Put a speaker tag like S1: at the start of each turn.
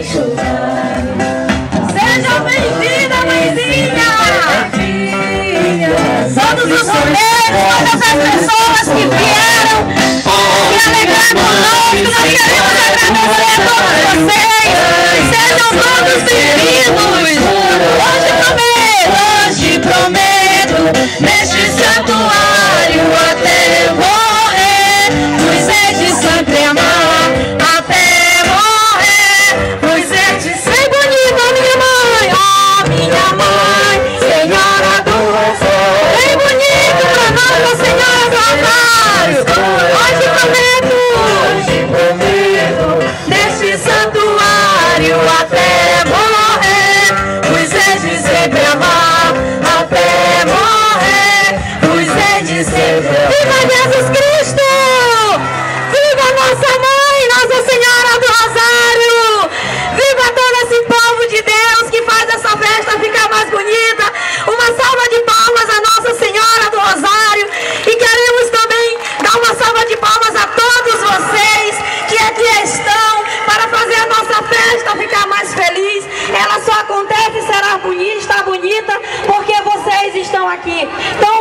S1: Seja bem-vinda, mãezinha! Todos os romeiros, todas as pessoas que vieram se alegrar conosco, nós queremos agradecer a todos vocês. Sejam todos bem-vindos. Hoje prometo, neste santuário até morrer, nos hei de sempre amar, até morrer, nos hei de ser bonita, minha mãe, oh minha mãe, Senhora do Rosário, bem bonito pra Nossa Senhora do Rosário. Hoje prometo, neste santuário até morrer, nos hei de sempre amar, até morrer, nos hei de sempre amar. Viva Jesus Cristo! Viva Nossa Mãe, Nossa Senhora do Rosário! Viva todo esse povo de Deus que faz essa festa ficar mais bonita! Uma salva de palmas a Nossa Senhora do Rosário! E queremos também dar uma salva de palmas a todos vocês que aqui estão para fazer a nossa festa ficar mais feliz. Ela só acontece e será bonita, está bonita porque vocês estão aqui. Então